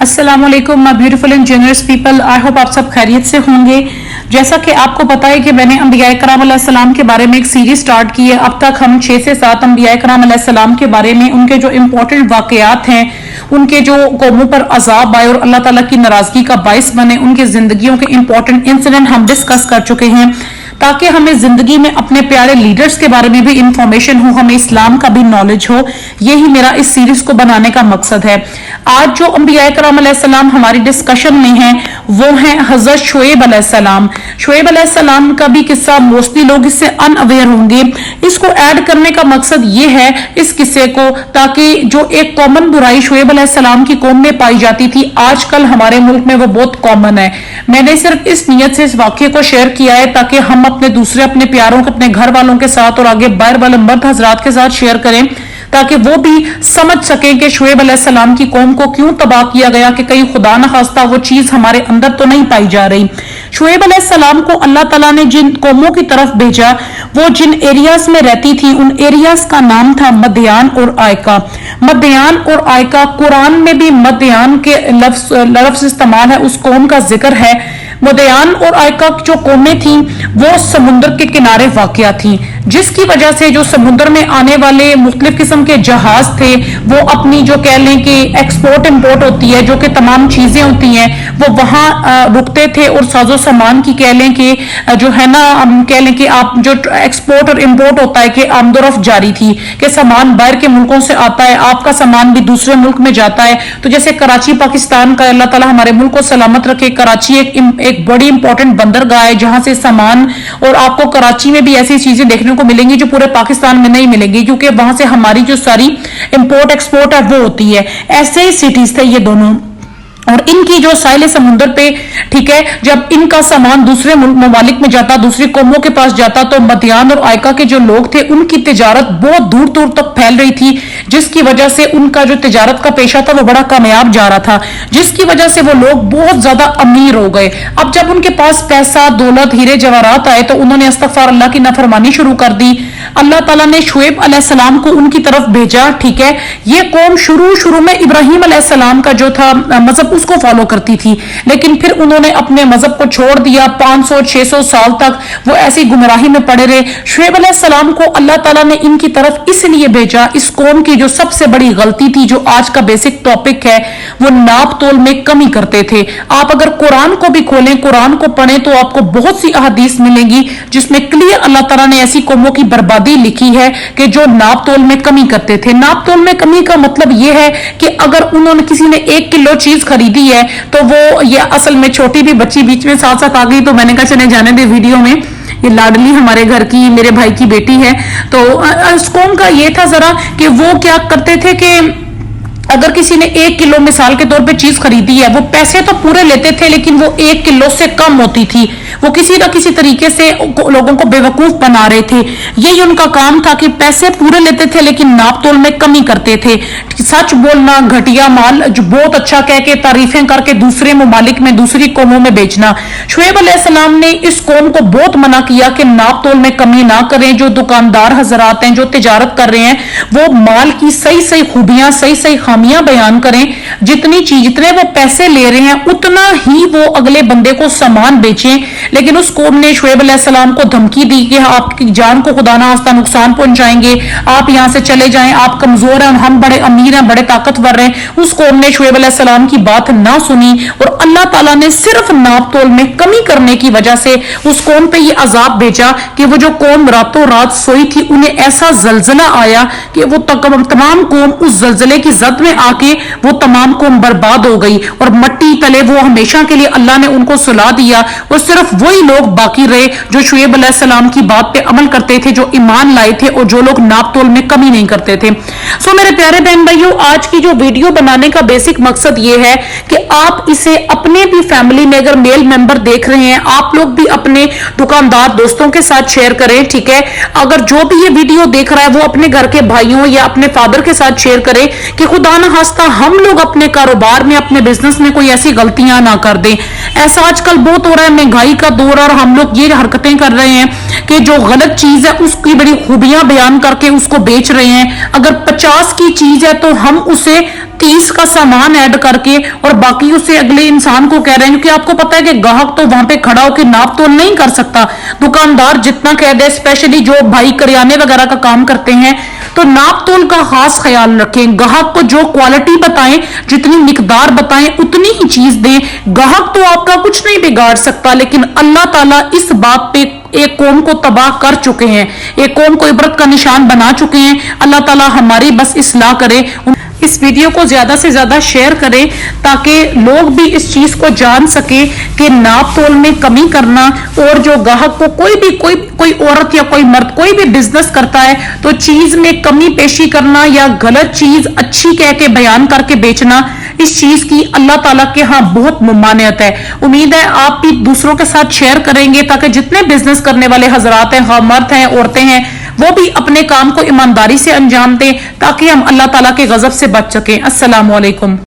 अस्सलाम वालेकुम my beautiful and generous people. I hope आप सब खैरियत से होंगे। जैसा कि आपको पता है कि मैंने अंबिया कराम अलैहिस्सलाम के बारे में एक सीरीज स्टार्ट की है। अब तक हम 6 से 7 अंबिया कराम अलैहिस्सलाम के बारे में, उनके जो इंपॉर्टेंट वाकयात हैं, उनके जो कौमों पर अजाब आए और अल्लाह ताला की नाराजगी का बाइस बने, उनकी जिंदगियों के इंपॉर्टेंट इंसिडेंट हम डिस्कस कर चुके हैं, ताकि हमें जिंदगी में अपने प्यारे लीडर्स के बारे में भी इंफॉर्मेशन हो, हमें इस्लाम का भी नॉलेज हो। यही मेरा इस सीरीज को बनाने का मकसद है। आज जो अंबिया कराम अलैहिस्सलाम हमारी डिस्कशन में हैं, वो हैं हजरत शुएब अलैहिस्सलाम। शुएब अलैहिस्सलाम का भी किस्सा मोस्टली लोग इससे अनअवेयर होंगे। इसको ऐड करने का मकसद ये है इस किस्से को, ताकि जो एक कॉमन बुराई शुएब अलैहिस्सलाम की कौम में पाई जाती थी, आजकल हमारे मुल्क में वो बहुत कॉमन है। मैंने सिर्फ इस नियत से इस वाक्य को शेयर किया है ताकि हम अपने प्यारों को, अपने घर वालों के साथ और आगे बाहर वाले मर्द हजरात के साथ शेयर करें, ताकि वो भी समझ सकें कि शुएब अलैहिस्सलाम की कौम को क्यों तबाह किया गया, कि कहीं खुदा न खास्ता वो चीज हमारे अंदर तो नहीं पाई जा रही। शुएब अलैहिस्सलाम को अल्लाह ताला ने जिन कौमों की तरफ भेजा, वो जिन एरियाज में रहती थी, उन एरियाज का नाम था मदयान और आयका। मदयान और आयका, कुरान में भी मदयान के लफ्ज इस्तेमाल है, उस कौम का जिक्र है। मदयान और आयका जो कौमें थी वो समुद्र के किनारे वाक़या थी, जिसकी वजह से जो समुद्र में आने वाले मुख्तलिफ किस्म के जहाज थे, वो अपनी जो कह लें कि एक्सपोर्ट इम्पोर्ट होती है, जो कि तमाम चीजें होती हैं, वो वहां रुकते थे और साजो सामान की कह लें कि जो है ना, कह लें कि आप जो एक्सपोर्ट और इम्पोर्ट होता है कि आमदोरफ्त जारी थी, कि सामान बाहर के मुल्कों से आता है, आपका सामान भी दूसरे मुल्क में जाता है। तो जैसे कराची पाकिस्तान का, अल्लाह ताला हमारे मुल्क को सलामत रखे, कराची एक बड़ी इंपॉर्टेंट बंदरगाह है, जहां से सामान, और आपको कराची में भी ऐसी चीजें देखने को मिलेंगी जो पूरे पाकिस्तान में नहीं मिलेंगी, क्योंकि वहां से हमारी जो सारी इंपोर्ट एक्सपोर्ट है वो होती है। ऐसे ही सिटीज थे ये दोनों, और इनकी जो साहिल समुद्र पे, ठीक है, जब इनका सामान दूसरे ममालिक में जाता, दूसरी कौमों के पास जाता, तो मदयान और आयका के जो लोग थे, उनकी तिजारत बहुत दूर दूर तक फैल रही थी, जिसकी वजह से उनका जो तिजारत का पेशा था वो बड़ा कामयाब जा रहा था, जिसकी वजह से वो लोग बहुत ज्यादा अमीर हो गए। अब जब उनके पास पैसा, दौलत, हीरे जवाहरात आए, तो उन्होंने अस्तगफार अल्लाह की नाफरमानी शुरू कर दी। अल्लाह ताला ने शुएब अलैहिस्सलाम को उनकी तरफ भेजा, ठीक है। ये कौम शुरू में इब्राहिम अलैहिस्सलाम का जो था मजहब, उसको फॉलो करती थी, लेकिन फिर उन्होंने अपने मजहब को छोड़ दिया। 500-600 साल तक वो ऐसी गुमराही में पड़े रहे। शुएब अलैहिस्सलाम को अल्लाह ताला ने इनकी तरफ इसलिए भेजा, इस कौम की जो सबसे बड़ी गलती थी, जो आज का बेसिक टॉपिक है, वो नाप तोल में कमी करते थे। आप अगर कुरान को भी खोलें, कुरान को पढ़ें, तो आपको बहुत सी अहादीस मिलेंगी जिसमें क्लियर अल्लाह ताला ने ऐसी कौमों की बर्बादी लिखी है कि जो नाप तोल में कमी करते थे। नाप तोल में कमी का मतलब यह है कि अगर उन्होंने, किसी ने 1 किलो चीज खरीदी है, तो वो, ये असल में छोटी भी बच्ची बीच में साथ साथ आ गई, तो मैंने कहा चले जाने दे वीडियो में। ये लाडली हमारे घर की, मेरे भाई की बेटी है। तो इस कौम का ये था जरा कि वो क्या करते थे कि अगर किसी ने 1 किलो मिसाल के तौर पे चीज खरीदी है, वो पैसे तो पूरे लेते थे, लेकिन वो 1 किलो से कम होती थी। वो किसी न किसी तरीके से लोगों को बेवकूफ बना रहे थे। यही उनका काम था कि पैसे पूरे लेते थे, लेकिन नाप तोल में कमी करते थे। सच बोलना, घटिया माल जो बहुत अच्छा कह के तारीफें करके दूसरे ममालिक में, दूसरी कौमों में बेचना। शुएब अलैहिस्सलाम ने इस कौम को बहुत मना किया कि नाप तोल में कमी ना करें। जो दुकानदार हजरात हैं, जो तिजारत कर रहे हैं, वो माल की सही सही खूबियां, सही सही खामियां बयान करें। जितने वो पैसे ले रहे हैं, उतना ही वो अगले बंदे को सामान बेचें। लेकिन उस कौम ने शुएब अलैहिस्सलाम को धमकी दी कि आपकी जान को खुदा ना खास्ता नुकसान पहुंचाएंगे, आप यहां से चले जाएं, आप कमजोर हैं, हम बड़े अमीर हैं, बड़े ताकतवर हैं। उस कौम ने शुएब अलैहिस्सलाम की बात ना सुनी, और अल्लाह ताला ने सिर्फ नाप तोल में कमी करने की वजह से उस कौम पे ये अजाब भेजा कि वो जो कौम रातों रात सोई थी, उन्हें ऐसा जलजला आया कि वो तमाम कौम उस जलजले की जद में आके वो तमाम कौम बर्बाद हो गई, और मट्टी तले वो हमेशा के लिए अल्लाह ने उनको सुला दिया। और सिर्फ वही लोग बाकी रहे जो शुएब अलैहिस्सलाम की बात पे अमल करते थे, जो ईमान लाए थे, और जो लोग नाप तोल में कमी नहीं करते थे। सो मेरे प्यारे बहन भाइयों, आज की जो वीडियो बनाने का बेसिक मकसद ये है कि आप इसे अपने भी फैमिली में, अगर मेल मेंबर देख रहे हैं, आप लोग भी अपने दुकानदार दोस्तों के साथ शेयर करें, ठीक है। अगर जो भी ये वीडियो देख रहा है, वो अपने घर के भाइयों या अपने फादर के साथ शेयर करे कि खुदा न खास्ता हम लोग अपने कारोबार में, अपने बिजनेस में कोई ऐसी गलतियां ना कर दें। ऐसा आजकल बहुत हो रहा है, महंगाई का दौर, और हम लोग ये हरकतें कर रहे हैं कि जो गलत चीज है उसकी बड़ी खूबियां बयान करके उसको बेच रहे हैं। अगर 50 की चीज है तो हम उसे 30 का सामान ऐड करके और बाकी उसे अगले इंसान को कह रहे हैं, क्योंकि आपको पता है कि ग्राहक तो वहां पे खड़ा होकर नाप तोल नहीं कर सकता, दुकानदार जितना कह दे, स्पेशली जो भाई करियाने वगैरह का काम करते हैं, तो नाप तोल का खास ख्याल रखें। ग्राहक को जो क्वालिटी बताएं, जितनी मिकदार बताएं, उतनी ही चीज दें। ग्राहक तो आपका कुछ नहीं बिगाड़ सकता, लेकिन अल्लाह ताला इस बात पे एक कौम को तबाह कर चुके हैं, एक कौम को इबरत का निशान बना चुके हैं। अल्लाह ताला हमारी बस इस्लाह करे। इस वीडियो को ज्यादा से ज्यादा शेयर करें ताकि लोग भी इस चीज को जान सके कि नाप तोल में कमी करना, और जो ग्राहक को कोई औरत या कोई मर्द कोई भी बिजनेस करता है तो चीज में कमी पेशी करना या गलत चीज अच्छी कह के बयान करके बेचना, इस चीज की अल्लाह ताला के यहाँ बहुत मुमानियत है। उम्मीद है आप भी दूसरों के साथ शेयर करेंगे ताकि जितने बिजनेस करने वाले हजरात हैं, मर्द हैं, औरतें हैं, वो भी अपने काम को ईमानदारी से अंजाम दें ताकि हम अल्लाह ताला के गजब से बच सकें। अस्सलाम वालेकुम।